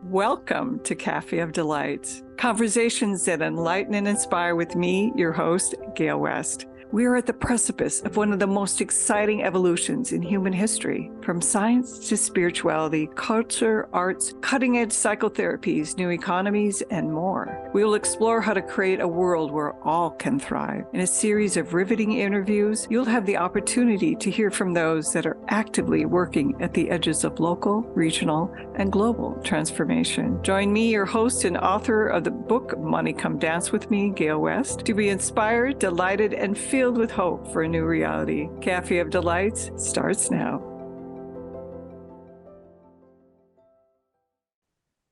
Welcome to Café of Delights, conversations that enlighten and inspire with me, your host, Gale West. We are at the precipice of one of the most exciting evolutions in human history, from science to spirituality, culture, arts, cutting-edge psychotherapies, new economies, and more. We will explore how to create a world where all can thrive. In a series of riveting interviews, you'll have the opportunity to hear from those that are actively working at the edges of local, regional, and global transformation. Join me, your host and author of the book Money Come Dance With Me, Gale West, to be inspired, delighted, and filled with hope for a new reality. Café of Delights starts now.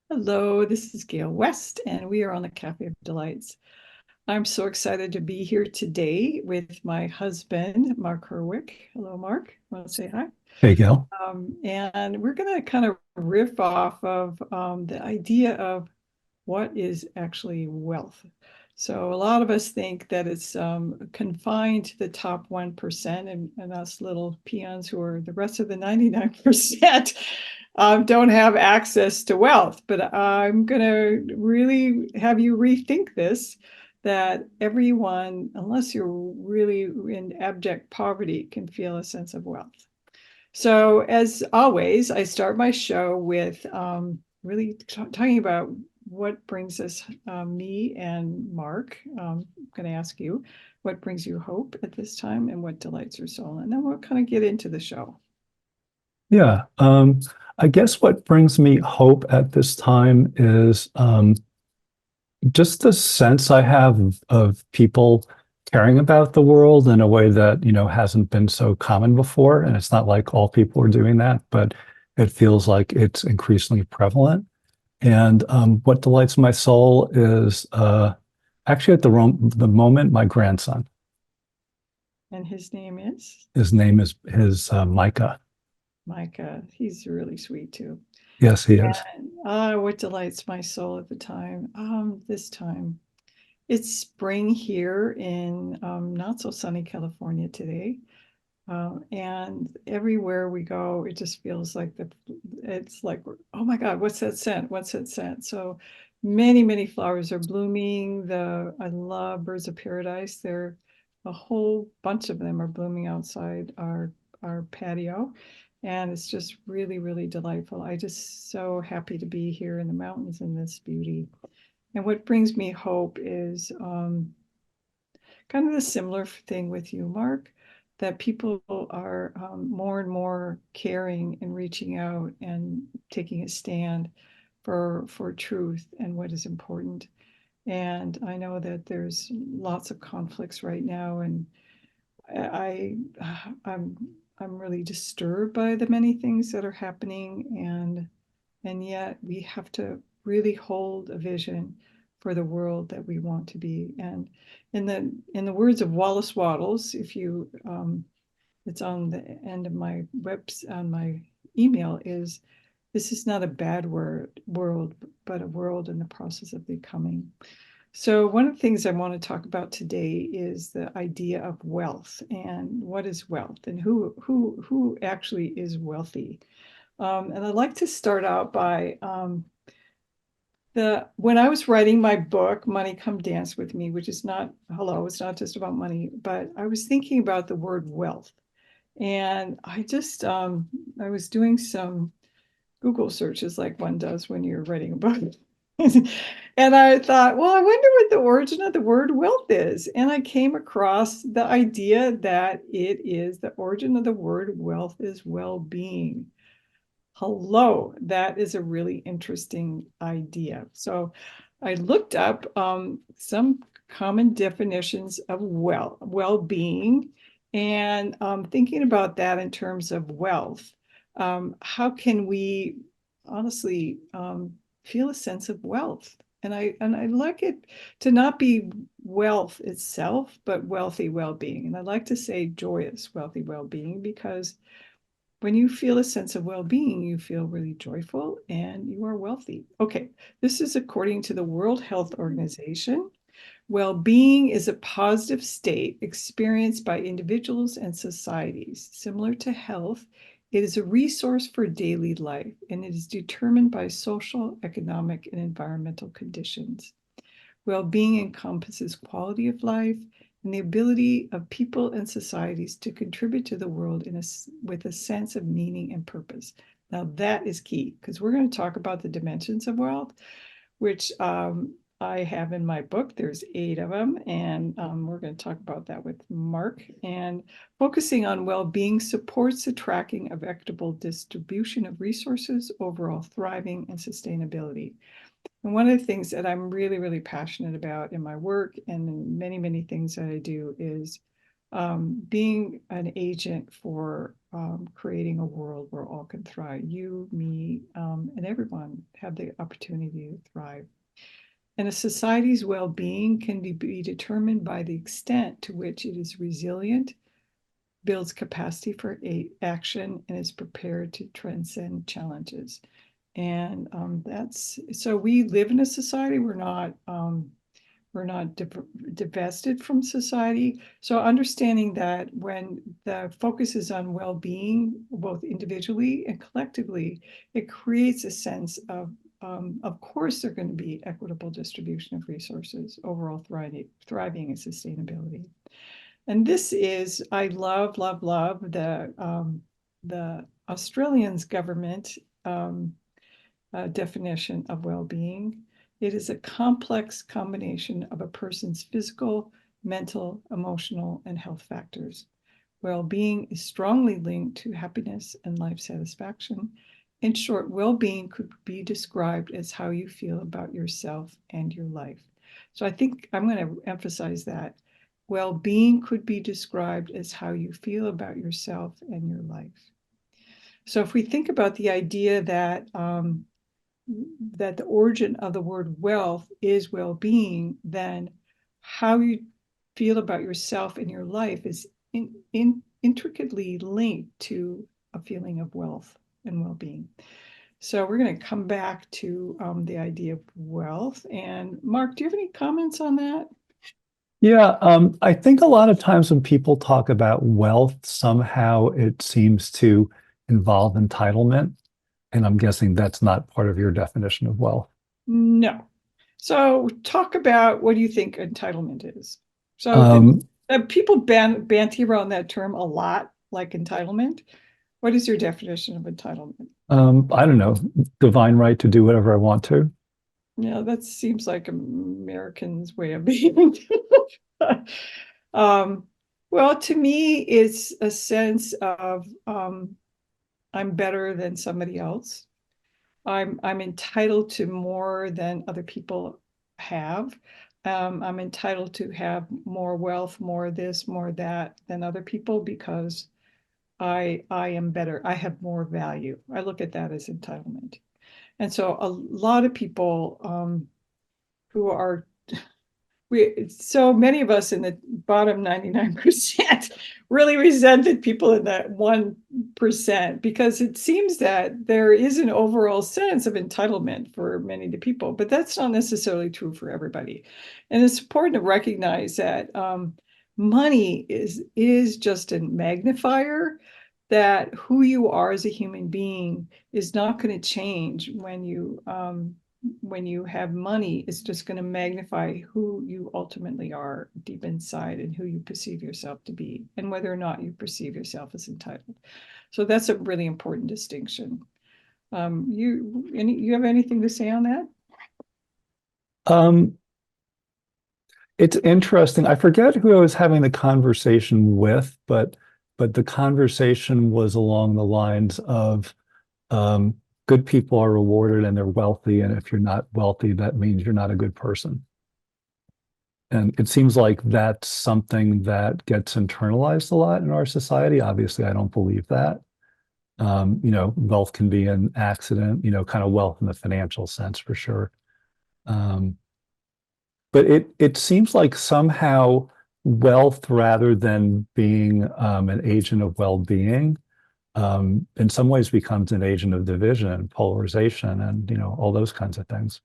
Hello, this is Gale West, and we are on the Café of Delights. I'm so excited to be here today with my husband, Mark Hurwich. Hello, Mark. Want to say hi? Hey, Gale. And we're going to kind of riff off of the idea of what is actually wealth. So a lot of us think that it's confined to the top 1%, and us little peons who are the rest of the 99% don't have access to wealth. But I'm going to really have you rethink this, that everyone, unless you're really in abject poverty, can feel a sense of wealth. So as always, I start my show with really talking about what brings us, me and Mark. I'm going to ask you, what brings you hope at this time and what delights your soul? And then we'll kind of get into the show. Yeah, I guess what brings me hope at this time is just the sense I have of people caring about the world in a way that, hasn't been so common before. And it's not like all people are doing that, but it feels like it's increasingly prevalent. And what delights my soul is actually at the moment, my grandson. And his name is His name is Micah. Micah. He's really sweet too. Yes, he is. And what delights my soul at the time? This time. It's spring here in not so sunny California today. And everywhere we go, it just feels like it's like, oh my God, what's that scent? What's that scent? So many flowers are blooming. I love birds of paradise. A whole bunch of them are blooming outside our patio. And it's just really delightful. I just so happy to be here in the mountains in this beauty. And what brings me hope is kind of the similar thing with you, Mark, that people are more and more caring and reaching out and taking a stand for truth and what is important. And I know that there's lots of conflicts right now, and I I'm I'm really disturbed by the many things that are happening, and yet we have to really hold a vision for the world that we want to be. And in the words of Wallace Wattles, if you it's on the end of my on my email, is this is not a bad world, but a world in the process of becoming. So one of the things I want to talk about today is the idea of wealth and what is wealth and who actually is wealthy. And I'd like to start out by when I was writing my book, Money Come Dance With Me, which is not, hello, it's not just about money, but I was thinking about the word wealth. And I was doing some Google searches like one does when you're writing a book. And I thought, well, I wonder what the origin of the word wealth is. And I came across the idea that the origin of the word wealth is well-being. Hello, that is a really interesting idea. So I looked up some common definitions of well-being, and thinking about that in terms of wealth. How can we honestly feel a sense of wealth? And I like it to not be wealth itself, but wealthy well-being. And I like to say joyous, wealthy well-being, because when you feel a sense of well-being, you feel really joyful and you are wealthy. Okay, this is according to the World Health Organization. Well-being is a positive state experienced by individuals and societies. Similar to health, It is a resource for daily life, and it is determined by social, economic, and environmental conditions. Well-being encompasses quality of life and the ability of people and societies to contribute to the world with a sense of meaning and purpose. Now, that is key because we're going to talk about the dimensions of wealth, which I have in my book. There's 8 of them, and we're going to talk about that with Mark. And focusing on well-being supports the tracking of equitable distribution of resources, overall thriving, and sustainability. And one of the things that I'm really, really passionate about in my work and in many, many things that I do is being an agent for creating a world where all can thrive. You, me, and everyone have the opportunity to thrive. And a society's well-being can be determined by the extent to which it is resilient, builds capacity for action, and is prepared to transcend challenges. And that's so we live in a society. We're not divested from society. So understanding that when the focus is on well-being, both individually and collectively, it creates a sense of course, there's going to be equitable distribution of resources, overall thriving and sustainability. And this is, I love, love, love the Australians government definition of well-being. It is a complex combination of a person's physical, mental, emotional, and health factors. Well-being is strongly linked to happiness and life satisfaction. In short, well-being could be described as how you feel about yourself and your life. So I think I'm going to emphasize that. Well-being could be described as how you feel about yourself and your life. So if we think about the idea that that the origin of the word wealth is well-being, then how you feel about yourself and your life is intricately linked to a feeling of wealth and well-being. So we're going to come back to the idea of wealth. And Mark, do you have any comments on that? Yeah, I think a lot of times when people talk about wealth, somehow it seems to involve entitlement. And I'm guessing that's not part of your definition of wealth. No. So talk about what do you think entitlement is? So Um, people banty around that term a lot, like entitlement. What is your definition of entitlement? I don't know, divine right to do whatever I want to. Yeah, that seems like Americans' way of being. um, well, to me, it's a sense of I'm better than somebody else. I'm entitled to more than other people have. I'm entitled to have more wealth, more this, more that than other people because I am better. I have more value. I look at that as entitlement. And so a lot of people who are so many of us in the bottom 99% really resented people in that 1% because it seems that there is an overall sense of entitlement for many of the people, but that's not necessarily true for everybody. And it's important to recognize that money is just a magnifier, that who you are as a human being is not going to change when you have money. It's just going to magnify who you ultimately are deep inside and who you perceive yourself to be and whether or not you perceive yourself as entitled. So that's a really important distinction. You have anything to say on that? Um, it's interesting. I forget who I was having the conversation with, but the conversation was along the lines of um, good people are rewarded and they're wealthy, and if you're not wealthy, that means you're not a good person. And it seems like that's something that gets internalized a lot in our society. Obviously, I don't believe that. Wealth can be an accident, kind of wealth in the financial sense for sure. Um, but it seems like somehow wealth, rather than being an agent of well-being, in some ways becomes an agent of division and polarization and all those kinds of things.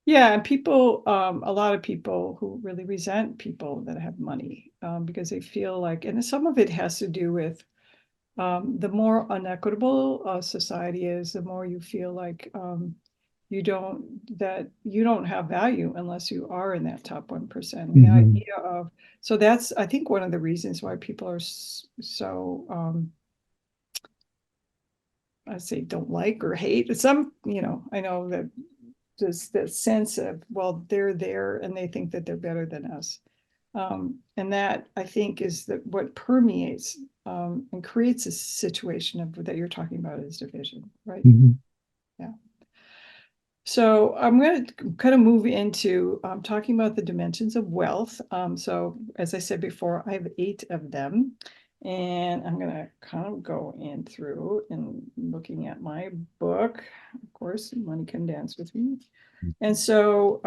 Yeah, and people, a lot of people who really resent people that have money because they feel like, and some of it has to do with The more unequitable society is, the more you feel like you don't have value unless you are in that top 1%. And the Mhm. idea of, so that's, I think, one of the reasons why people are so, I say don't like or hate. Some, I know that just that sense of, well, they're there and they think that they're better than us. And that, I think, is that what permeates and creates a situation of that you're talking about is division, right? Mhm. Yeah. So I'm going to kind of move into talking about the dimensions of wealth. So as I said before, I have 8 of them. And I'm going to kind of go in through and looking at my book. Of course, money can dance with me. And so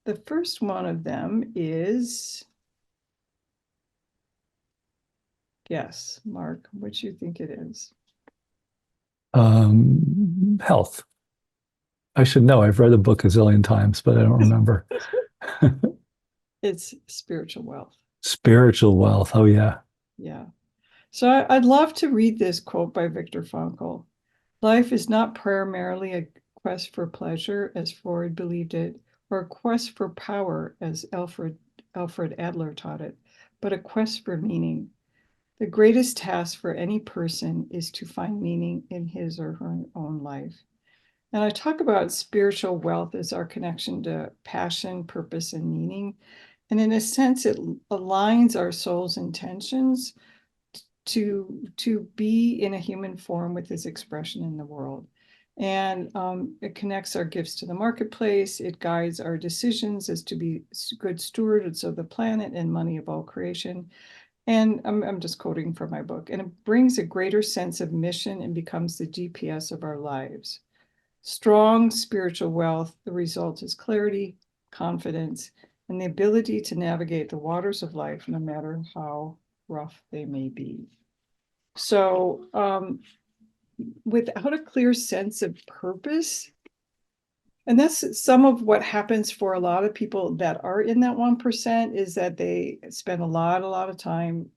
the first one of them is, yes, Mark, what you think it is? Health. I should know. I've read the book a zillion times, but I don't remember. It's spiritual wealth. Spiritual wealth. Oh, yeah. Yeah. So I'd love to read this quote by Viktor Frankl. Life is not primarily a quest for pleasure, as Freud believed it, or a quest for power, as Alfred Adler taught it, but a quest for meaning. The greatest task for any person is to find meaning in his or her own life. And I talk about spiritual wealth as our connection to passion, purpose, and meaning. And in a sense, it aligns our soul's intentions to be in a human form with his expression in the world. And it connects our gifts to the marketplace. It guides our decisions as to be good stewards of the planet and money of all creation. And I'm just quoting from my book. And it brings a greater sense of mission and becomes the GPS of our lives. Strong spiritual wealth, the result is clarity, confidence, and the ability to navigate the waters of life, no matter how rough they may be. So, without a clear sense of purpose, and that's some of what happens for a lot of people that are in that 1%, is that they spend a lot of time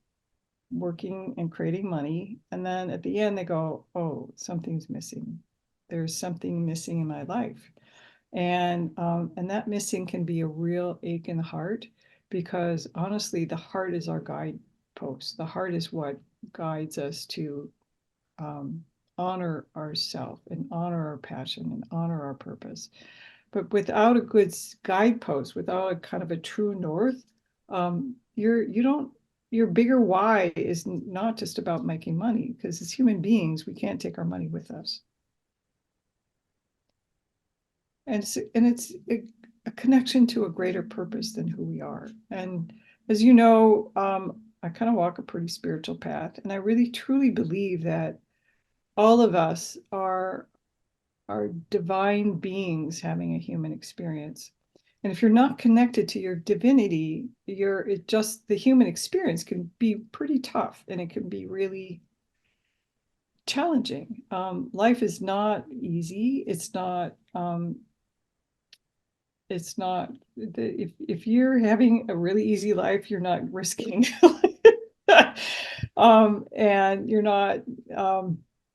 working and creating money. And then at the end, they go, oh, something's missing. There's something missing in my life. And that missing can be a real ache in the heart, because honestly, the heart is our guidepost. The heart is what guides us to um, honor ourself and honor our passion and honor our purpose. But without a good guidepost, without a kind of a true north, you don't, your bigger why is not just about making money, because as human beings, we can't take our money with us. And it's a connection to a greater purpose than who we are. And as you know, I kind of walk a pretty spiritual path, and I really truly believe that all of us are divine beings having a human experience. And if you're not connected to your divinity, it just, the human experience can be pretty tough, and it can be really challenging. Life is not easy. It's not, if you're having a really easy life, you're not risking and um,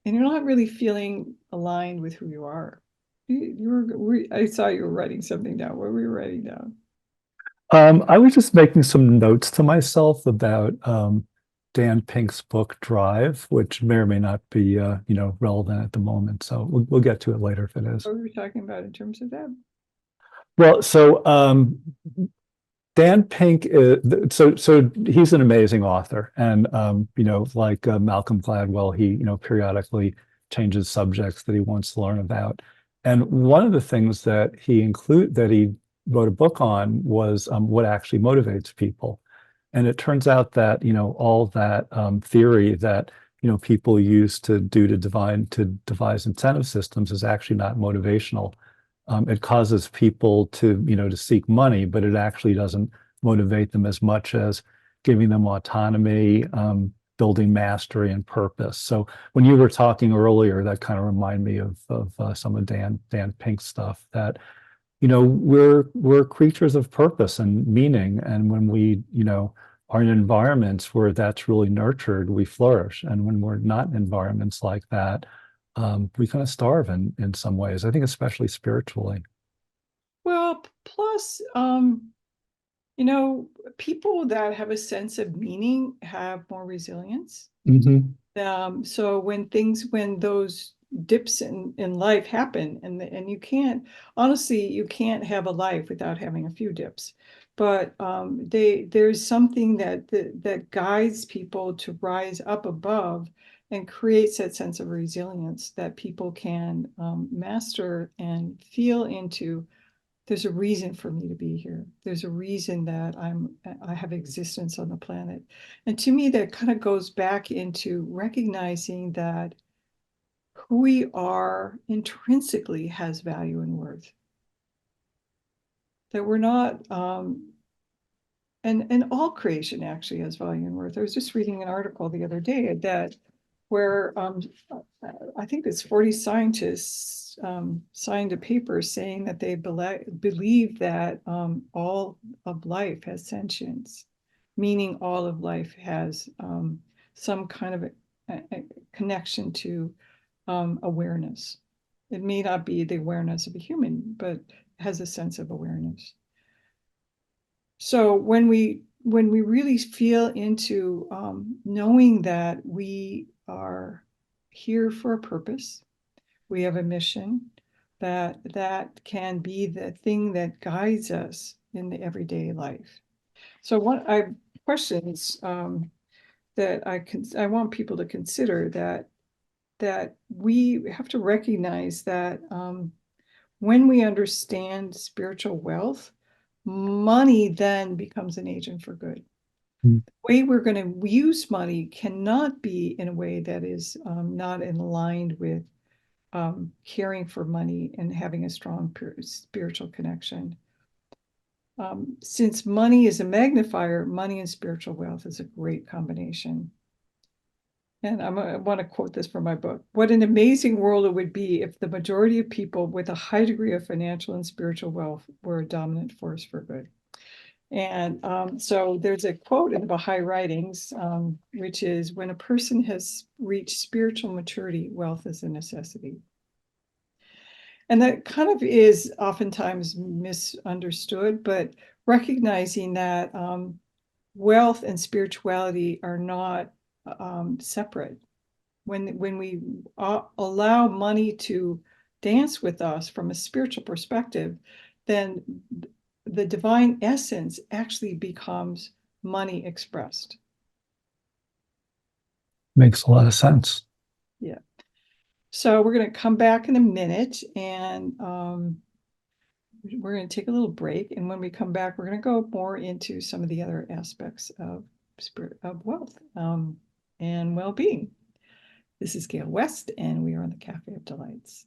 you're not really feeling aligned with who you are. I saw you were writing something down. What were you writing down? I was just making some notes to myself about Dan Pink's book Drive, which may or may not be relevant at the moment. So we'll get to it later if it is. What were we talking about in terms of that? Well, so Dan Pink is so he's an amazing author, and like Malcolm Gladwell, he periodically changes subjects that he wants to learn about. And one of the things that he wrote a book on was what actually motivates people. And it turns out that all that theory that people use to devise incentive systems is actually not motivational. It causes people to seek money, but it actually doesn't motivate them as much as giving them autonomy, building mastery and purpose. So when you were talking earlier, that kind of reminded me of some of Dan Pink's stuff. That we're creatures of purpose and meaning, and when we are in environments where that's really nurtured, we flourish. And when we're not in environments like that, we kind of starve in some ways. I think especially spiritually. Well, plus, people that have a sense of meaning have more resilience. Hmm. So when those dips in life happen, and you can't, honestly, you can't have a life without having a few dips. But there's something that guides people to rise up above and creates that sense of resilience that people can master and feel into. There's a reason for me to be here. There's a reason that I have existence on the planet. And to me, that kind of goes back into recognizing that who we are intrinsically has value and worth. That we're not, and all creation actually has value and worth. I was just reading an article the other day that where I think it's 40 scientists signed a paper saying that they believe that all of life has sentience, meaning all of life has some kind of a connection to awareness. It may not be the awareness of a human, but has a sense of awareness. So when we really feel into knowing that we are here for a purpose, we have a mission, that can be the thing that guides us in the everyday life. So what I questions that I want people to consider that we have to recognize that when we understand spiritual wealth, money then becomes an agent for good. The way we're going to use money cannot be in a way that is not in aligned with caring for money and having a strong spiritual connection. Since money is a magnifier, money and spiritual wealth is a great combination. And I want to quote this from my book. What an amazing world it would be if the majority of people with a high degree of financial and spiritual wealth were a dominant force for good. And so there's a quote in the Baha'i writings, which is, when a person has reached spiritual maturity, wealth is a necessity. And that kind of is oftentimes misunderstood, but recognizing that wealth and spirituality are not separate. When we allow money to dance with us from a spiritual perspective, then the divine essence actually becomes money expressed. Makes a lot of sense. Yeah. So we're going to come back in a minute, and we're going to take a little break. And when we come back, we're going to go more into some of the other aspects of spirit, of wealth, and well-being. This is Gale West, and we are on the Cafe of Delights.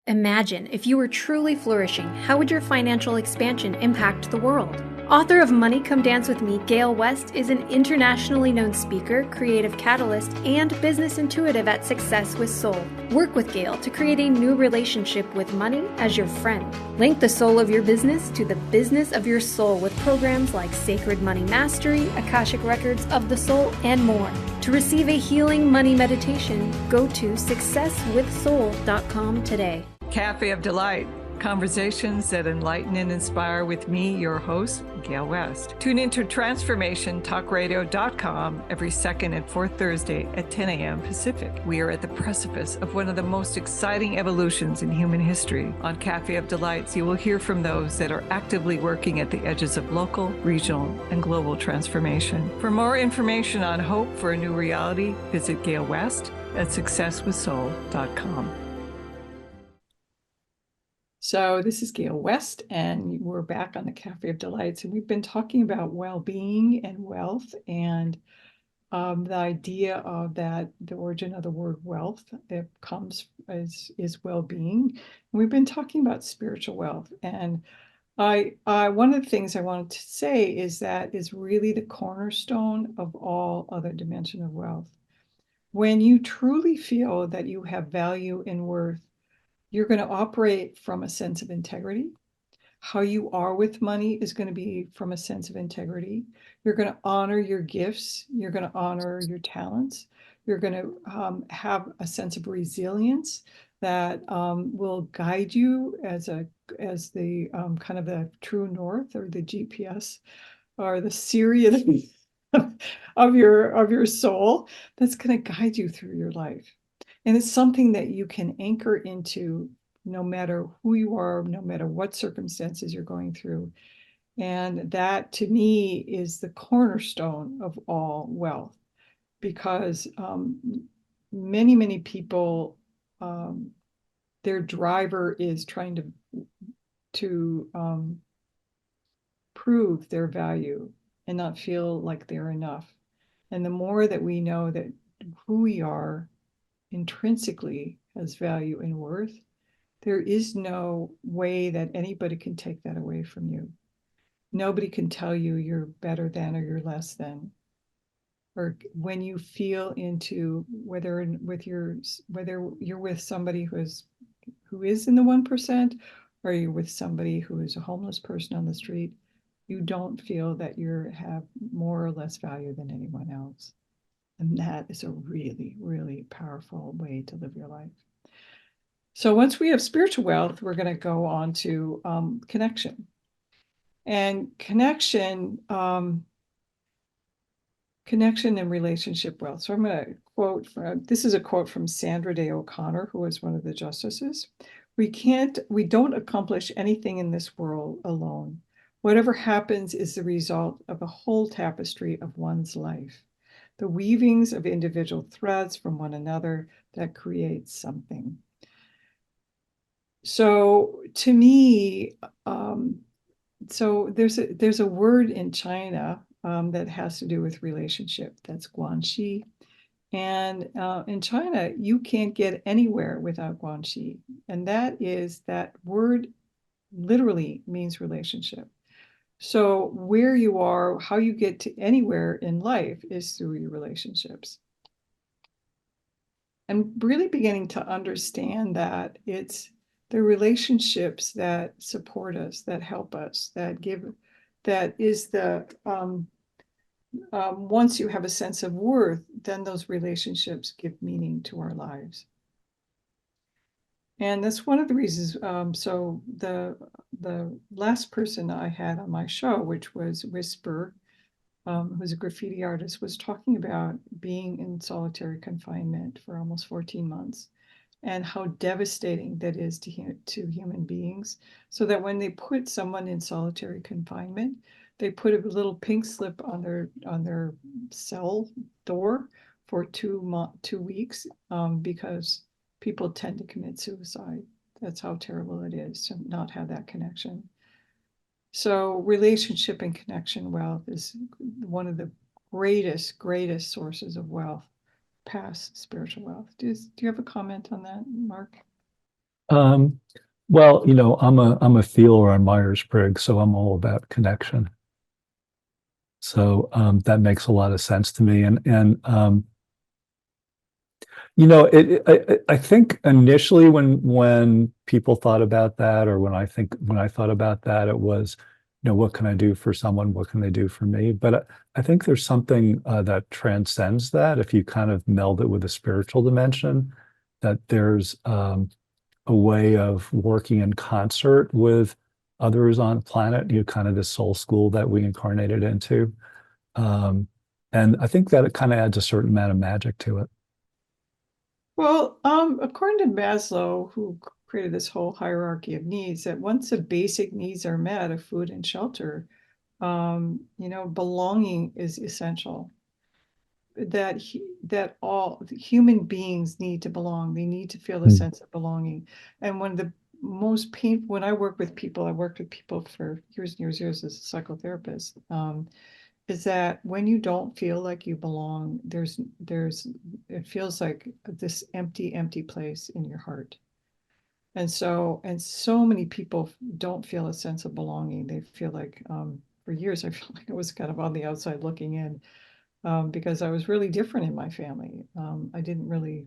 Imagine if you were truly flourishing, how would your financial expansion impact the world? Author of Money Come Dance With Me, Gale West is an internationally known speaker, creative catalyst, and business intuitive at Success with Soul. Work with Gale to create a new relationship with money as your friend. Link the soul of your business to the business of your soul with programs like Sacred Money Mastery, Akashic Records of the Soul, and more. To receive a healing money meditation, go to successwithsoul.com today. Cafe of Delight, conversations that enlighten and inspire with me, your host, Gale West. Tune into transformationtalkradio.com every second and fourth Thursday at 10 a.m. Pacific. We are at the precipice of one of the most exciting evolutions in human history. On Cafe of Delights, you will hear from those that are actively working at the edges of local, regional, and global transformation. For more information on hope for a new reality, visit Gale West at successwithsoul.com. So this is Gale West, and we're back on the Cafe of Delights, and we've been talking about well-being and wealth, and the idea of that the origin of the word wealth, it comes is well-being. And we've been talking about spiritual wealth, and I one of the things I wanted to say is that is really the cornerstone of all other dimension of wealth. When you truly feel that you have value and worth, you're going to operate from a sense of integrity. how you are with money is going to be from a sense of integrity. You're going to honor your gifts. You're going to honor your talents. You're going to have a sense of resilience that will guide you as the kind of the true north or the GPS or the Siri of your soul that's going to guide you through your life. And it's something that you can anchor into no matter who you are, no matter what circumstances you're going through. And that to me is the cornerstone of all wealth, because many people, their driver is trying to prove their value and not feel like they're enough. And the more that we know that who we are intrinsically has value and worth, there is no way that anybody can take that away from you. Nobody can tell you you're better than or you're less than. Or when you feel into whether you're with somebody who is in the 1%, or you're with somebody who is a homeless person on the street, you don't feel that you have more or less value than anyone else. And that is a really, really powerful way to live your life. So once we have spiritual wealth, we're going to go on to connection. And connection and relationship wealth. So I'm going to quote this is a quote from Sandra Day O'Connor, who was one of the justices. We don't accomplish anything in this world alone. Whatever happens is the result of a whole tapestry of one's life, the weavings of individual threads from one another that creates something. So to me, so there's a word in China that has to do with relationship. That's guanxi. And in China, you can't get anywhere without guanxi. And that word literally means relationship. So where you are, how you get to anywhere in life is through your relationships. And really beginning to understand that it's the relationships that support us, that help us, that is the, once you have a sense of worth, then those relationships give meaning to our lives. And that's one of the reasons. So the last person I had on my show, which was Whisper, who's a graffiti artist, was talking about being in solitary confinement for almost 14 months and how devastating that is to human beings. So that when they put someone in solitary confinement, they put a little pink slip on their cell door for 2 weeks, because people tend to commit suicide. That's how terrible it is to not have that connection. So relationship and connection wealth is one of the greatest sources of wealth past spiritual wealth. Do you have a comment on that, Mark? Um, well, I'm a feeler on Myers-Briggs, so I'm all about connection. So that makes a lot of sense to me. And I think initially when people thought about that, or when I thought about that, it was, what can I do for someone? What can they do for me? But I think there's something that transcends that. If you kind of meld it with a spiritual dimension, that there's a way of working in concert with others on the planet, kind of this soul school that we incarnated into. And I think that it kind of adds a certain amount of magic to it. Well, according to Maslow, who created this whole hierarchy of needs, that once the basic needs are met of food and shelter, belonging is essential. That all human beings need to belong. They need to feel a sense of belonging. And one of the most painful, when I worked with people for years and years as a psychotherapist, is that when you don't feel like you belong, it feels like this empty place in your heart. And so many people don't feel a sense of belonging. They feel like, for years, I feel like I was kind of on the outside looking in, because I was really different in my family. I didn't really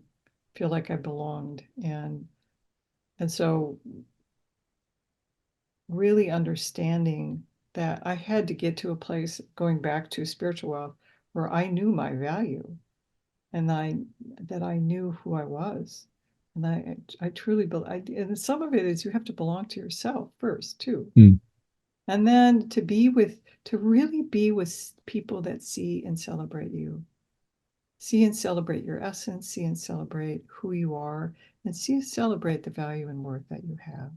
feel like I belonged. And so really understanding that I had to get to a place, going back to spiritual wealth, where I knew my value, and that I knew who I was. And I truly believe, and some of it is you have to belong to yourself first too. Mm. And then to really be with people that see and celebrate you, see and celebrate your essence, see and celebrate who you are, and see and celebrate the value and worth that you have.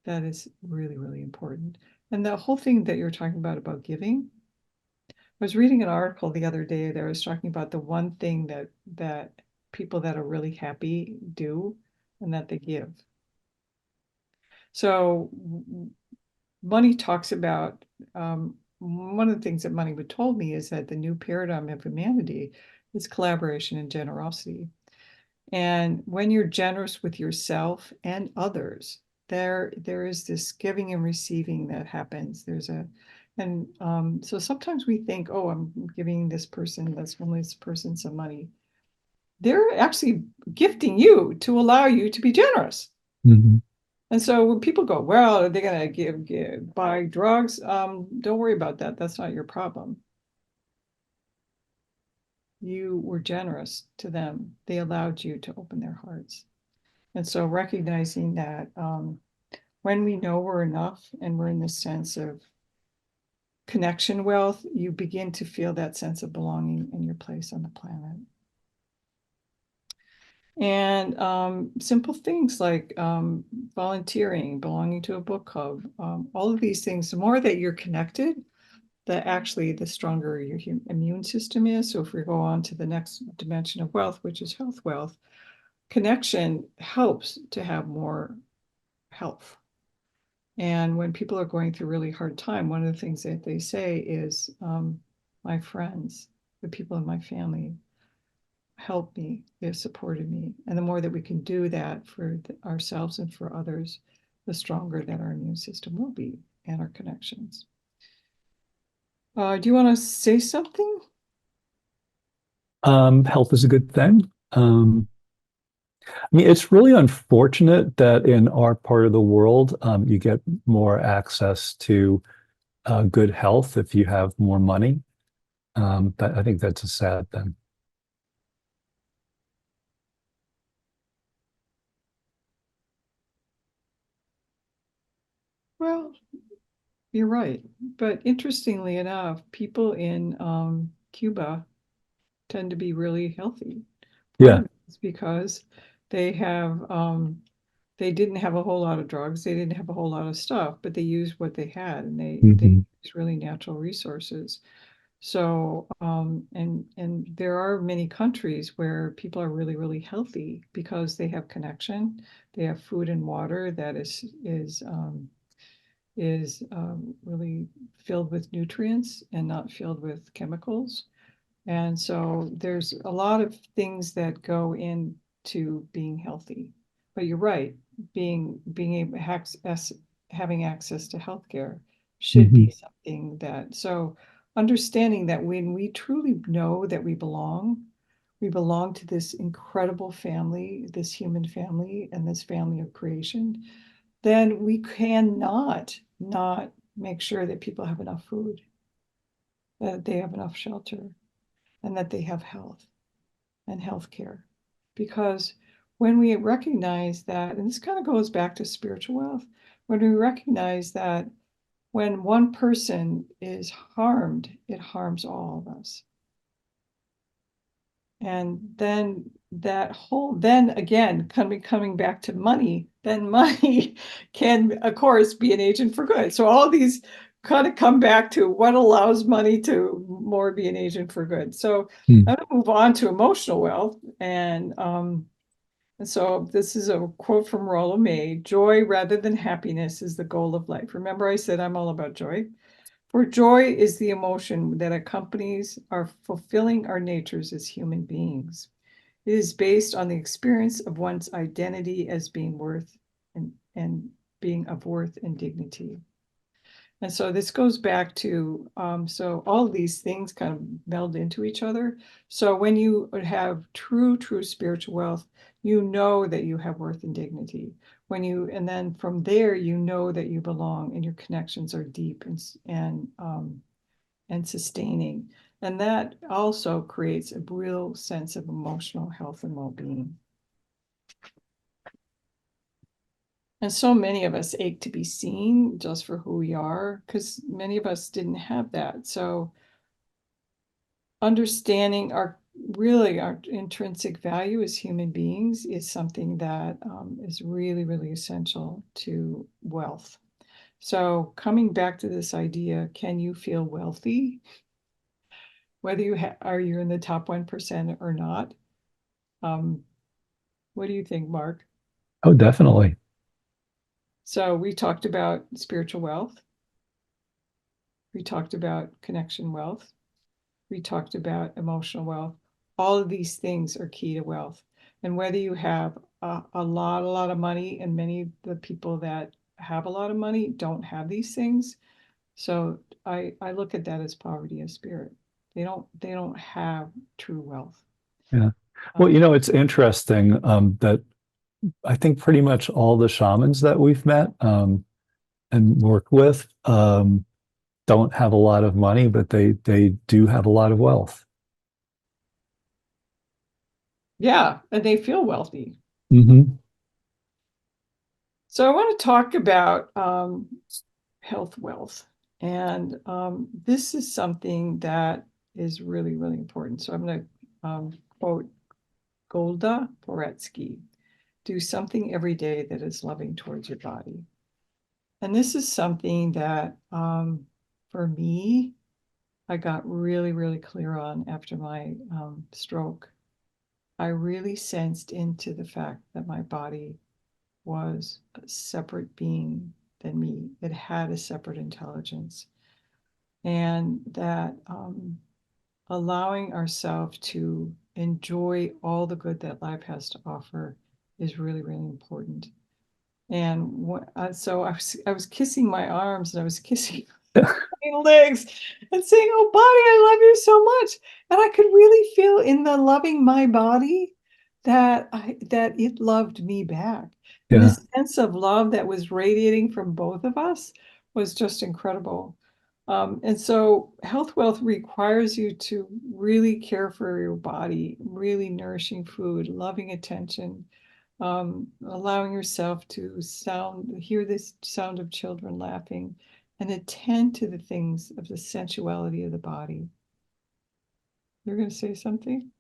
That is really, really important. And the whole thing that you're talking about giving, I was reading an article the other day that was talking about the one thing that people that are really happy do, and that they give. So money talks about, one of the things that money would told me is that the new paradigm of humanity is collaboration and generosity. And when you're generous with yourself and others, there is this giving and receiving that happens. So sometimes we think, oh, I'm giving this person, that's homeless person, some money. They're actually gifting you to allow you to be generous. Mm-hmm. And so when people go, well, are they going to buy drugs? Don't worry about that. That's not your problem. You were generous to them. They allowed you to open their hearts. And so recognizing that, when we know we're enough and we're in this sense of connection wealth, you begin to feel that sense of belonging in your place on the planet. And simple things like volunteering, belonging to a book club, all of these things, the more that you're connected, the stronger your immune system is. So if we go on to the next dimension of wealth, which is health wealth, connection helps to have more health. And when people are going through really hard time, one of the things that they say is, my friends, the people in my family help me, they've supported me. And the more that we can do that for ourselves and for others, the stronger that our immune system will be and our connections. Do you want to say something? Health is a good thing. I mean, it's really unfortunate that in our part of the world, you get more access to good health if you have more money. But I think that's a sad thing. Well, you're right. But interestingly enough, people in Cuba tend to be really healthy. Part Yeah. of it is because they have they didn't have a whole lot of drugs, they didn't have a whole lot of stuff, but they used what they had, and they Hmm. used really natural resources. So and there are many countries where people are really, really healthy because they have connection, they have food and water that is really filled with nutrients and not filled with chemicals. And so there's a lot of things that go into being healthy. But you're right, being able having access to healthcare should Hmm. be something that, so understanding that when we truly know that we belong to this incredible family, this human family, and this family of creation, then we cannot not make sure that people have enough food, that they have enough shelter, and that they have health and healthcare. Because when we recognize that, and this kind of goes back to spiritual wealth, when we recognize that when one person is harmed, it harms all of us. And then then again, coming back to money, then money can, of course, be an agent for good. So all these kind of come back to what allows money to more be an agent for good. So I'm going to move on to emotional wealth. And so this is a quote from Rollo May: joy rather than happiness is the goal of life. Remember, I said I'm all about joy. For joy is the emotion that accompanies our fulfilling our natures as human beings. It is based on the experience of one's identity as being worth and being of worth and dignity. And so this goes back to, so all of these things kind of meld into each other. So when you have true spiritual wealth, you know that you have worth and dignity. And then from there, you know that you belong and your connections are deep and sustaining. And that also creates a real sense of emotional health and well-being. And so many of us ache to be seen just for who we are, because many of us didn't have that. So understanding our intrinsic value as human beings is something that is really, really essential to wealth. So coming back to this idea, can you feel wealthy? Whether you're in the top 1% or not. What do you think, Mark? Oh, definitely. So we talked about spiritual wealth. We talked about connection wealth. We talked about emotional wealth. All of these things are key to wealth. And whether you have a lot of money, and many of the people that have a lot of money don't have these things. So I look at that as poverty of spirit. They don't have true wealth. Yeah. Well, it's interesting that I think pretty much all the shamans that we've met and worked with don't have a lot of money, but they do have a lot of wealth. Yeah, and they feel wealthy. Hmm. So I want to talk about health wealth. And this is something that is really, really important. So I'm going to quote Golda Poretsky: do something every day that is loving towards your body. And this is something that for me, I got really, really clear on after my stroke. I really sensed into the fact that my body was a separate being than me. It had a separate intelligence. And that allowing ourselves to enjoy all the good that life has to offer is really, really important. And so I was kissing my arms and I was kissing my legs and saying, "Oh, body, I love you so much." And I could really feel in the loving my body that it loved me back. And Yeah. this sense of love that was radiating from both of us was just incredible. And so health wealth requires you to really care for your body, really nourishing food, loving attention, allowing yourself to hear this sound of children laughing, and attend to the things of the sensuality of the body. You're going to say something?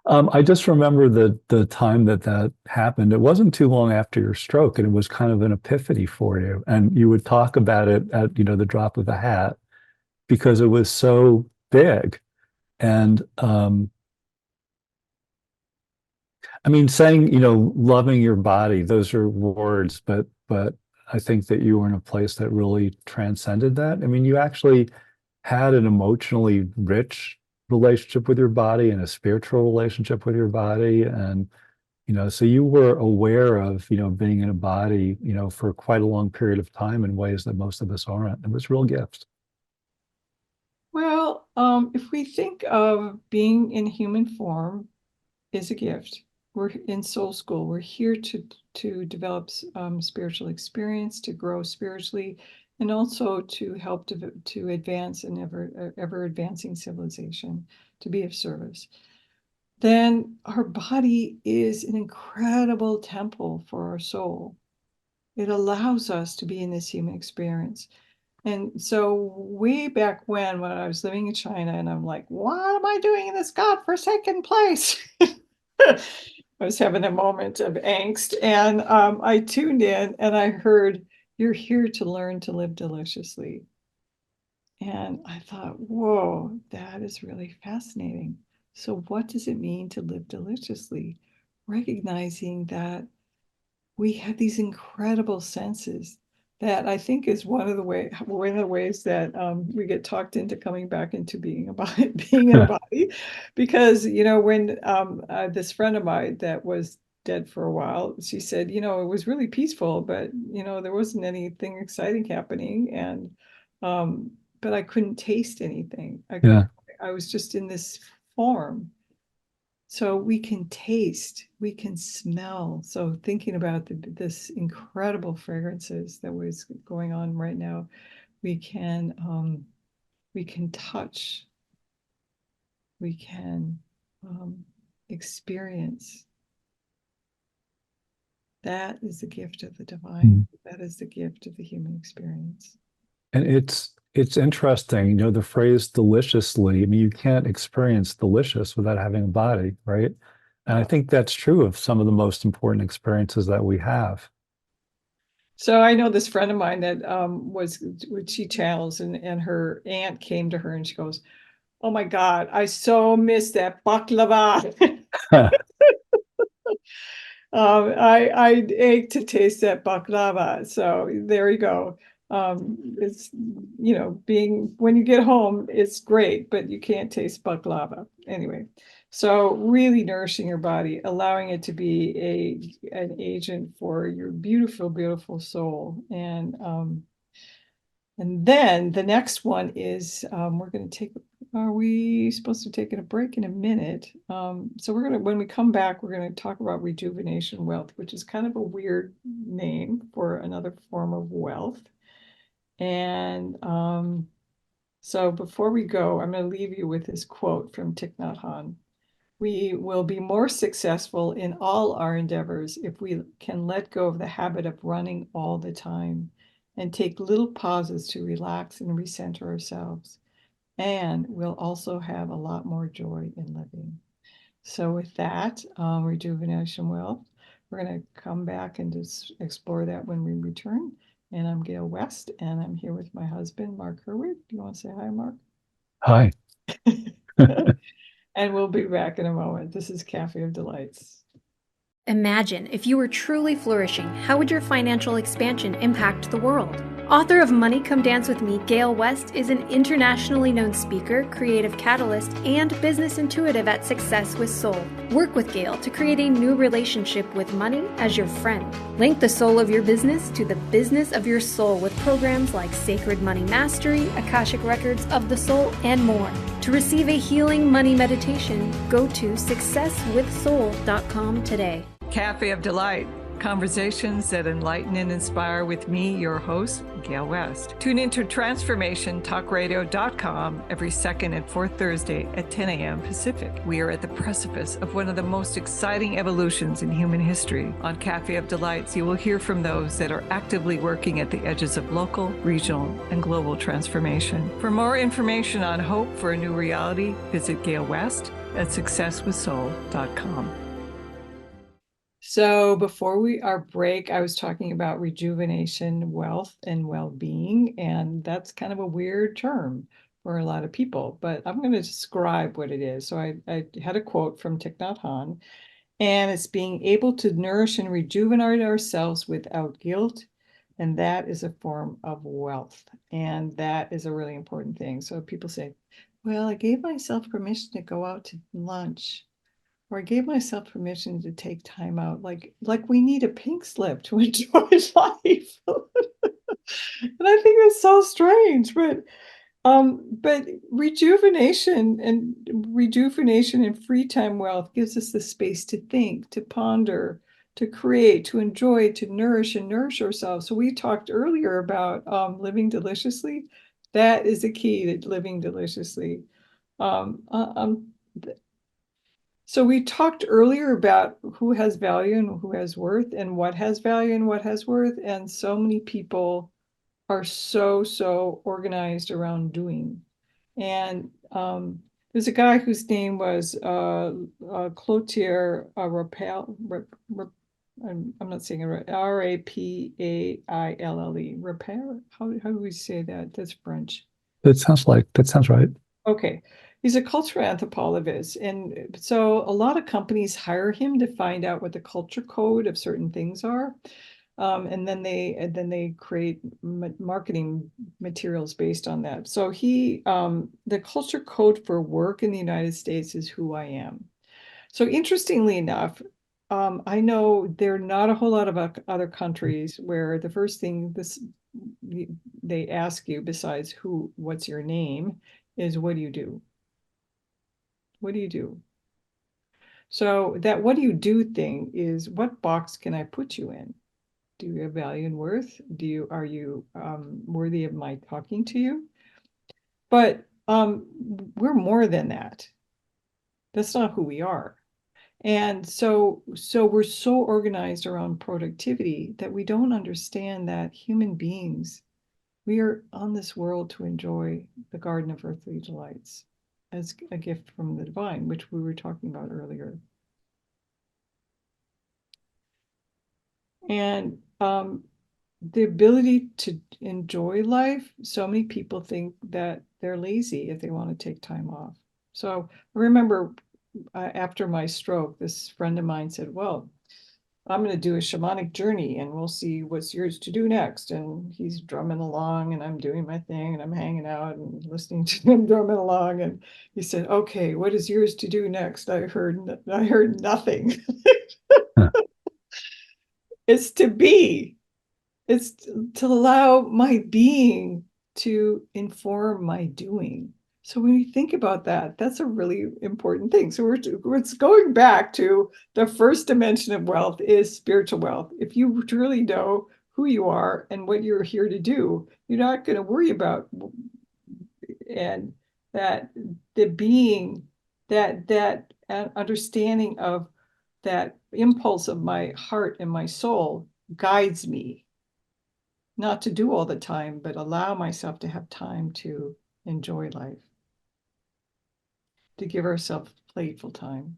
I just remember the time that happened. It wasn't too long after your stroke, and it was kind of an epiphany for you. And you would talk about it at, the drop of a hat because it was so big. And I mean, saying, loving your body, those are words, but I think that you were in a place that really transcended that. I mean, you actually had an emotionally rich relationship with your body and a spiritual relationship with your body. And, so you were aware of, being in a body, for quite a long period of time in ways that most of us aren't. It was a real gift. Well, if we think of being in human form is a gift. We're in soul school. We're here to develop spiritual experience, to grow spiritually, and also to help to advance an ever advancing civilization, to be of service. Then our body is an incredible temple for our soul. It allows us to be in this human experience. And so way back when I was living in China, and I'm like, what am I doing in this godforsaken place? I was having a moment of angst, and I tuned in and I heard, "You're here to learn to live deliciously." And I thought, whoa, that is really fascinating. So, what does it mean to live deliciously? Recognizing that we have these incredible senses that I think is one of the ways that we get talked into coming back into being being in a body, because when this friend of mine that was dead for a while, she said, it was really peaceful, but there wasn't anything exciting happening, and but I couldn't taste anything. Yeah. I was just in this form. So we can taste, we can smell. So thinking about this incredible fragrances that was going on right now, we can touch, we can experience. That is the gift of the divine. That is the gift of the human experience. And it's interesting, you know, the phrase deliciously. I mean, you can't experience delicious without having a body, right? And I think that's true of some of the most important experiences that we have. So I know this friend of mine that she channels, and her aunt came to her and she goes, "Oh my God, I so miss that baklava." I ache to taste that baklava. So there you go. It's, being when you get home, it's great, but you can't taste baklava anyway. So really nourishing your body, allowing it to be an agent for your beautiful, beautiful soul. And then the next one is we're going to take, are we supposed to take a break in a minute? So when we come back, we're going to talk about rejuvenation wealth, which is kind of a weird name for another form of wealth. And so before we go, I'm going to leave you with this quote from Thich Nhat Hanh. We will be more successful in all our endeavors if we can let go of the habit of running all the time and take little pauses to relax and recenter ourselves. And we'll also have a lot more joy in living. So with that, rejuvenation wealth, we're going to come back and just explore that when we return. And I'm Gale West, and I'm here with my husband, Mark Hurwich. Do you want to say hi, Mark? Hi. And we'll be back in a moment. This is Café of Delights. Imagine if you were truly flourishing, how would your financial expansion impact the world? Author of Money Come Dance With Me, Gale West is an internationally known speaker, creative catalyst, and business intuitive at Success with Soul. Work with Gale to create a new relationship with money as your friend. Link the soul of your business to the business of your soul with programs like Sacred Money Mastery, Akashic Records of the Soul, and more. To receive a healing money meditation, go to successwithsoul.com today. Café of Delight, conversations that enlighten and inspire with me, your host, Gale West. Tune into transformationtalkradio.com every second and fourth Thursday at 10 a.m. Pacific. We are at the precipice of one of the most exciting evolutions in human history. On Café of Delights, you will hear from those that are actively working at the edges of local, regional, and global transformation. For more information on hope for a new reality, visit Gale West at successwithsoul.com. So before our break, I was talking about rejuvenation, wealth, and well-being, and that's kind of a weird term for a lot of people, but I'm going to describe what it is. So I had a quote from Thich Nhat Hanh, and it's being able to nourish and rejuvenate ourselves without guilt, and that is a form of wealth, and that is a really important thing. So people say, well, I gave myself permission to go out to lunch, or I gave myself permission to take time out, like we need a pink slip to enjoy life. And I think that's so strange, but rejuvenation and free time wealth gives us the space to think, to ponder, to create, to enjoy, to nourish ourselves. So we talked earlier about living deliciously. That is the key to living deliciously. Um, uh, um, so we talked earlier about who has value and who has worth, and what has value and what has worth. And so many people are so organized around doing. And there's a guy whose name was Cloutier Rapel. I'm not saying it right. Rapaille. Rapel. How do we say that? That's French. That sounds right. Okay. He's a cultural anthropologist. And so a lot of companies hire him to find out what the culture code of certain things are. And then they create marketing materials based on that. So the culture code for work in the United States is who I am. So interestingly enough, I know there are not a whole lot of other countries where the first thing they ask you, besides what's your name, is what do you do? What do you do? So that what do you do thing is, what box can I put you in? Do you have value and worth? Are you worthy of my talking to you? But we're more than that. That's not who we are. And so we're so organized around productivity that we don't understand that human beings, we are on this world to enjoy the garden of earthly delights as a gift from the divine, which we were talking about earlier. And the ability to enjoy life, so many people think that they're lazy if they want to take time off. So I remember after my stroke, this friend of mine said, well, I'm going to do a shamanic journey and we'll see what's yours to do next. And he's drumming along and I'm doing my thing and I'm hanging out and listening to him drumming along. And he said, okay, what is yours to do next? I heard nothing. Huh. It's to be. It's to allow my being to inform my doing. So when you think about that, that's a really important thing. So it's going back to the first dimension of wealth is spiritual wealth. If you truly know who you are and what you're here to do, you're not going to worry about, and that the being, that understanding of that impulse of my heart and my soul guides me not to do all the time, but allow myself to have time to enjoy life, to give ourselves playful time.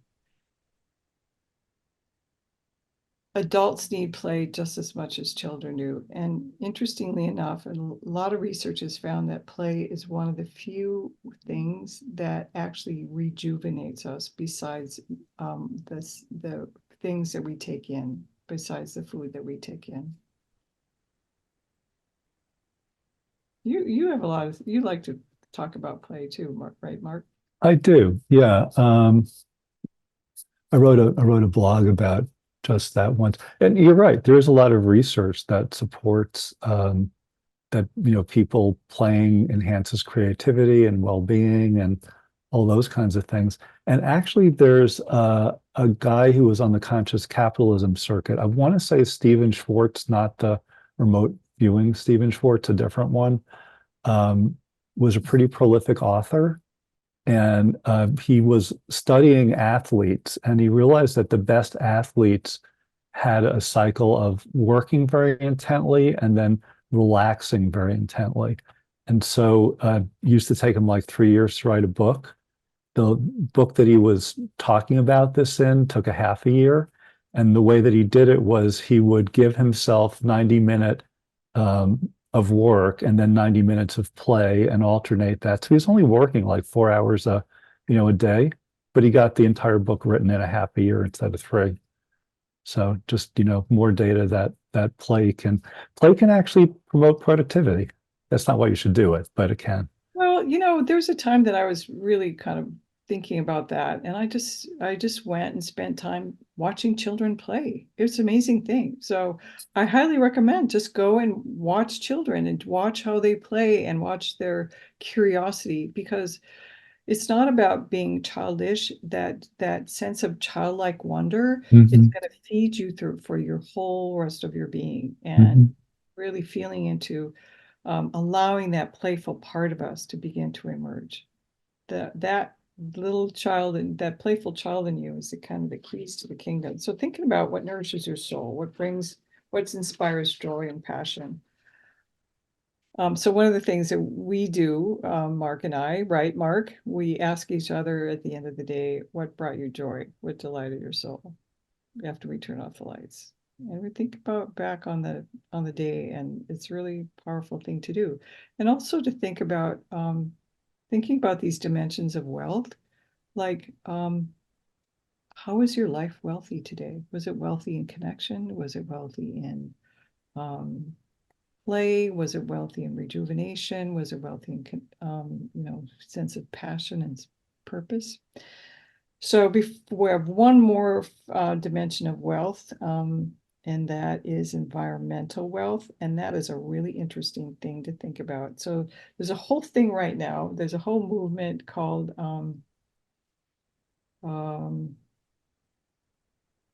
Adults need play just as much as children do. And interestingly enough, a lot of research has found that play is one of the few things that actually rejuvenates us besides the things that we take in, besides the food that we take in. You have a lot of, you like to talk about play too, Mark, right, Mark? I do. Yeah. I wrote a blog about just that once. And you're right. There's a lot of research that supports that people playing enhances creativity and well-being and all those kinds of things. And actually, there's a guy who was on the conscious capitalism circuit. I want to say Stephen Schwartz, not the remote viewing Stephen Schwartz, a different one, um, was a pretty prolific author. And he was studying athletes, and he realized that the best athletes had a cycle of working very intently and then relaxing very intently. And so used to take him like 3 years to write a book. The book that he was talking about this in took a half a year. And the way that he did it was he would give himself 90-minute of work and then 90 minutes of play and alternate that. So he was only working like 4 hours a day, but he got the entire book written in a half a year instead of three. So just, more data that play can actually promote productivity. That's not why you should do it, but it can. Well, there's a time that I was really kind of thinking about that, and I just went and spent time watching children play. It's an amazing thing. So I highly recommend just go and watch children and watch how they play and watch their curiosity, because it's not about being childish. That sense of childlike wonder, it's Hmm. going to feed you through for your whole rest of your being, and Hmm. really feeling into allowing that playful part of us to begin to emerge. That little child and that playful child in you is the kind of the keys to the kingdom. So thinking about what nourishes your soul, what inspires joy and passion. So one of the things that we do, Mark and I, right, Mark, we ask each other at the end of the day, what brought you joy? What delighted your soul after we turn off the lights? And we think about back on the day, and it's really a powerful thing to do. And also to think about thinking about these dimensions of wealth, like how is your life wealthy today? Was it wealthy in connection? Was it wealthy in um, play? Was it wealthy in rejuvenation? Was it wealthy in sense of passion and purpose? So we have one more dimension of wealth, and that is environmental wealth. And that is a really interesting thing to think about. So there's a whole thing right now. There's a whole movement called um,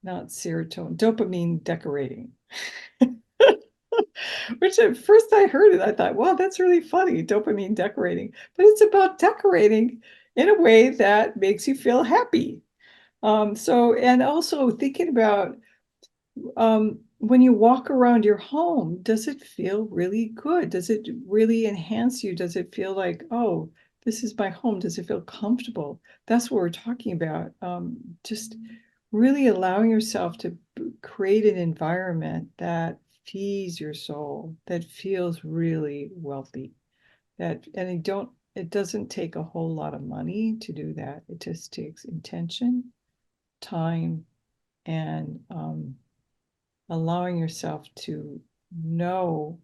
not serotonin, dopamine decorating. Which at first I heard it, I thought, wow, that's really funny, dopamine decorating. But it's about decorating in a way that makes you feel happy. And also thinking about when you walk around your home, does it feel really good? Does it really enhance you? Does it feel like, oh, this is my home? Does it feel comfortable? That's what we're talking about. Just really allowing yourself to create an environment that feeds your soul, that feels really wealthy. It doesn't take a whole lot of money to do that. It just takes intention, time, and allowing yourself to know,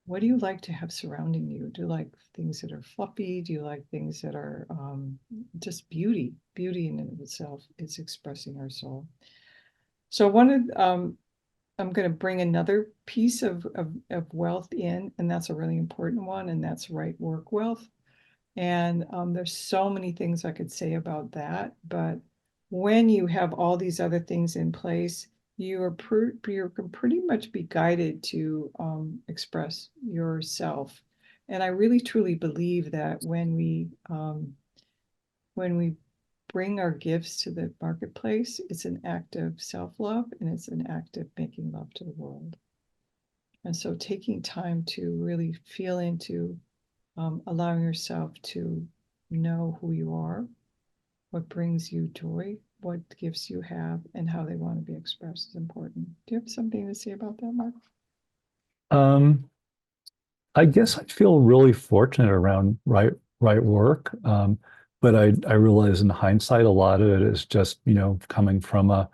what do you like to have surrounding you? Do you like things that are fluffy? Do you like things that are just beauty? Beauty in and of itself is expressing our soul. So I'm going to bring another piece of wealth in, and that's a really important one, and that's right work wealth. And there's so many things I could say about that, but when you have all these other things in place, you can pretty much be guided to express yourself. And I really truly believe that when we bring our gifts to the marketplace, it's an act of self-love and it's an act of making love to the world. And so taking time to really feel into allowing yourself to know who you are, what brings you joy, what gifts you have, and how they want to be expressed is important. Do you have something to say about that, Mark? Um, I guess I feel really fortunate around right work. But I realize in hindsight, a lot of it is just, coming from a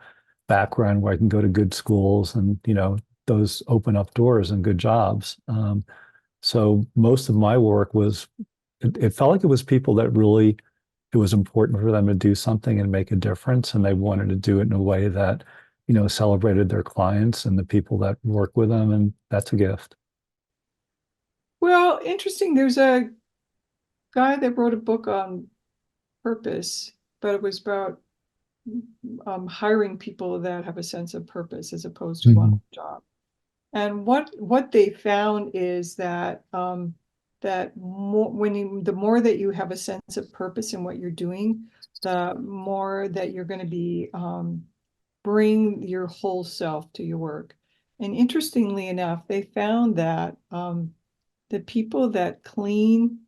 background where I can go to good schools and, those open up doors and good jobs. So most of my work it felt like it was people that really, it was important for them to do something and make a difference. And they wanted to do it in a way that, celebrated their clients and the people that work with them. And that's a gift. Well, interesting. There's a guy that wrote a book on purpose, but it was about hiring people that have a sense of purpose as opposed to one Mhm. job. And what they found is that the more that you have a sense of purpose in what you're doing, the more that you're going to be bring your whole self to your work. And interestingly enough, they found that the people that cleaning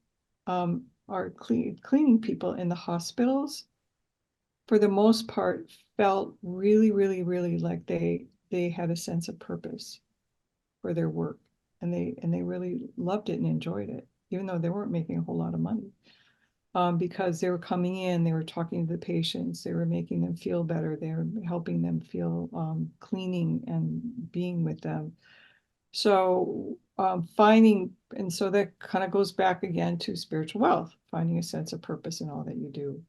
people in the hospitals, for the most part, felt really, really, really like they had a sense of purpose for their work, and they really loved it and enjoyed it, even though they weren't making a whole lot of money. Because they were coming in, they were talking to the patients, they were making them feel better, they were helping them feel cleaning and being with them. So and so that kind of goes back again to spiritual wealth, finding a sense of purpose in all that you do.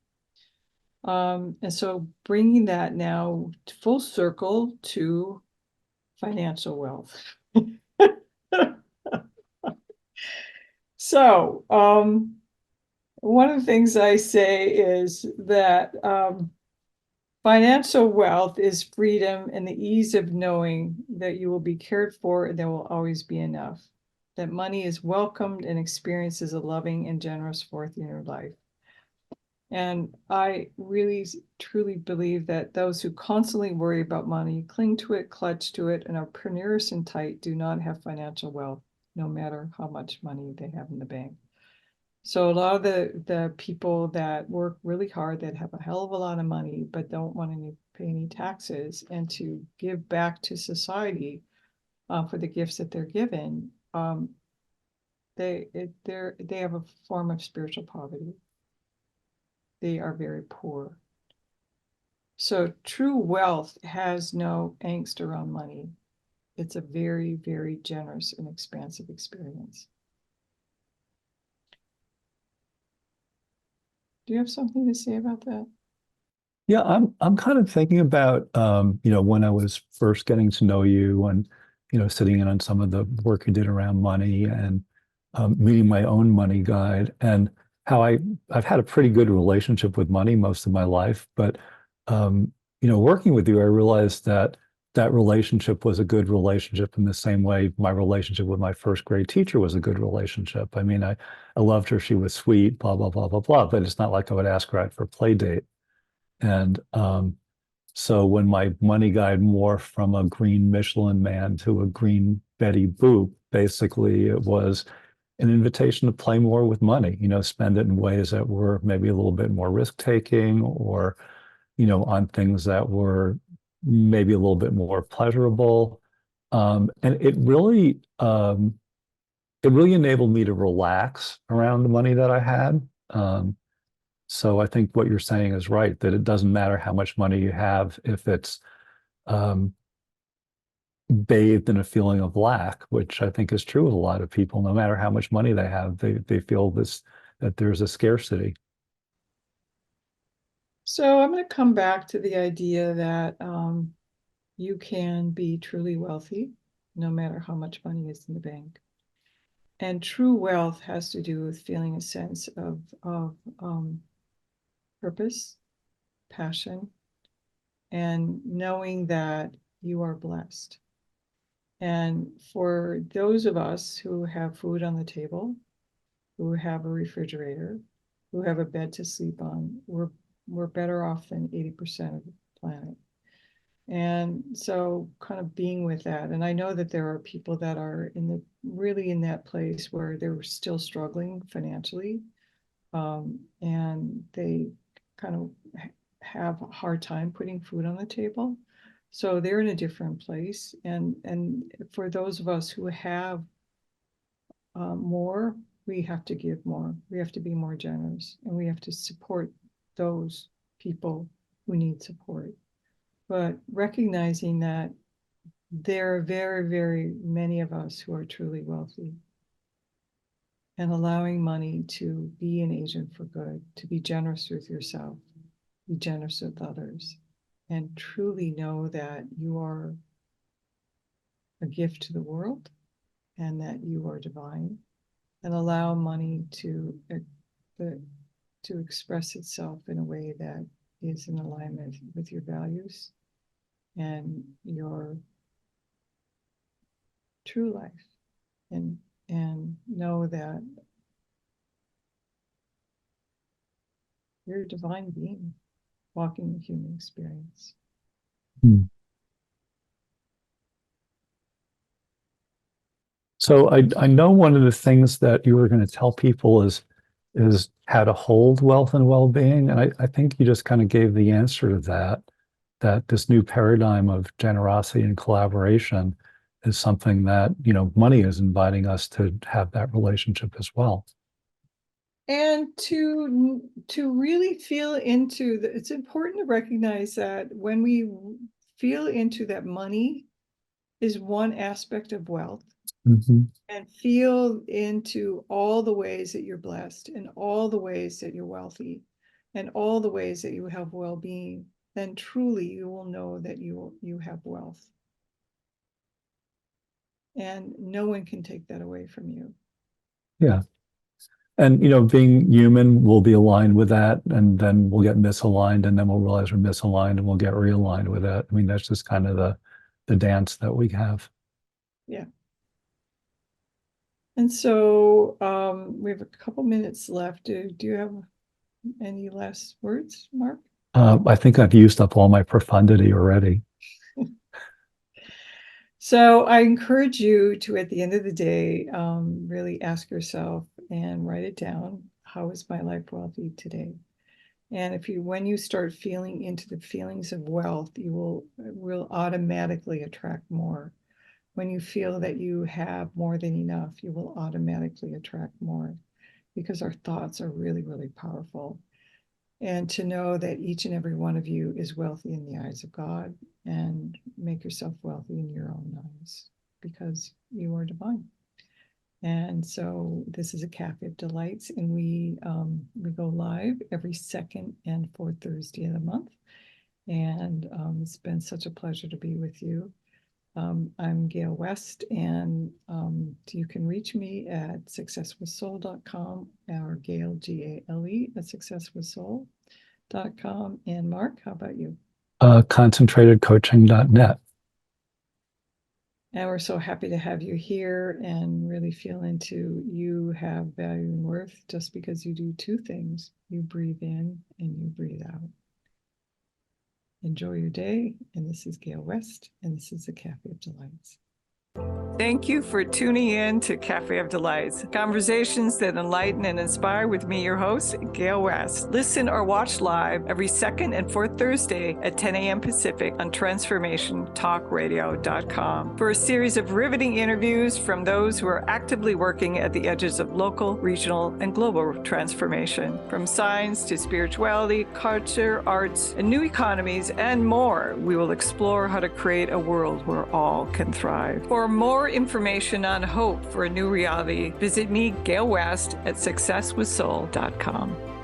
And so bringing that now full circle to financial wealth. So, one of the things I say is that financial wealth is freedom and the ease of knowing that you will be cared for and there will always be enough. That money is welcomed and experienced as a loving and generous force in your life. And I really truly believe that those who constantly worry about money, cling to it, clutch to it, and are pernicious and tight do not have financial wealth, no matter how much money they have in the bank. So a lot of the people that work really hard, that have a hell of a lot of money, but don't want to pay any taxes and to give back to society for the gifts that they're given, they have a form of spiritual poverty. They are very poor. So true wealth has no angst around money. It's a very, very generous and expansive experience. Do you have something to say about that? Yeah, I'm kind of thinking about when I was first getting to know you and sitting in on some of the work you did around money and meeting my own money guide and how I've had a pretty good relationship with money most of my life, but working with you, I realized that that relationship was a good relationship in the same way my relationship with my first grade teacher was a good relationship. I mean, I loved her. She was sweet, blah, blah, blah, blah, blah. But it's not like I would ask her out for a play date. And so when my money guide morphed from a green Michelin man to a green Betty Boop, basically it was an invitation to play more with money, spend it in ways that were maybe a little bit more risk taking or, on things that were maybe a little bit more pleasurable. And it really enabled me to relax around the money that I had. So I think what you're saying is right, that it doesn't matter how much money you have if it's um, bathed in a feeling of lack, which I think is true with a lot of people. No matter how much money they have, they feel that there's a scarcity. So I'm going to come back to the idea that you can be truly wealthy no matter how much money is in the bank. And true wealth has to do with feeling a sense of purpose, passion, and knowing that you are blessed. And for those of us who have food on the table, who have a refrigerator, who have a bed to sleep on, we're better off than 80% of the planet. And so kind of being with that. And I know that there are people that are really in that place where they're still struggling financially. And they kind of have a hard time putting food on the table. So they're in a different place. And for those of us who have more, we have to give more. We have to be more generous, and we have to support those people who need support. But recognizing that there are very, very many of us who are truly wealthy, and allowing money to be an agent for good, to be generous with yourself, be generous with others, and truly know that you are a gift to the world and that you are divine, and allow money to express itself in a way that is in alignment with your values and your true life, and know that you're a divine being walking the human experience. Hmm. So I know one of the things that you were going to tell people is how to hold wealth and well-being. And I think you just kind of gave the answer to that, that this new paradigm of generosity and collaboration is something that, money is inviting us to have that relationship as well. And to really feel into it's important to recognize that when we feel into that money is one aspect of wealth, Mm-hmm. and feel into all the ways that you're blessed and all the ways that you're wealthy and all the ways that you have well-being, then truly you will know that you have wealth. And no one can take that away from you. Yeah. And, being human, we'll be aligned with that, and then we'll get misaligned, and then we'll realize we're misaligned, and we'll get realigned with that. I mean, that's just kind of the dance that we have. Yeah. And so we have a couple minutes left. Do you have any last words, Mark? I think I've used up all my profundity already. So I encourage you to, at the end of the day, really ask yourself and write it down. How is my life wealthy today? And when you start feeling into the feelings of wealth, you will automatically attract more. When you feel that you have more than enough, you will automatically attract more, because our thoughts are really, really powerful. And to know that each and every one of you is wealthy in the eyes of God, and make yourself wealthy in your own eyes, because you are divine. And so this is a Café of Delights, and we go live every second and fourth Thursday of the month. And it's been such a pleasure to be with you. I'm Gale West, and you can reach me at successwithsoul.com, or Gale, Gale, at successwithsoul.com. And Mark, how about you? concentratedcoaching.net. And we're so happy to have you here and really feel into you have value and worth just because you do two things. You breathe in and you breathe out. Enjoy your day. And this is Gale West, and this is the Café of Delights. Thank you for tuning in to Café of Delights, conversations that enlighten and inspire with me, your host, Gale West. Listen or watch live every second and fourth Thursday at 10 a.m. Pacific on transformationtalkradio.com for a series of riveting interviews from those who are actively working at the edges of local, regional, and global transformation. From science to spirituality, culture, arts, and new economies, and more, we will explore how to create a world where all can thrive. For more information on hope for a new reality, visit me, Gale West, at successwithsoul.com.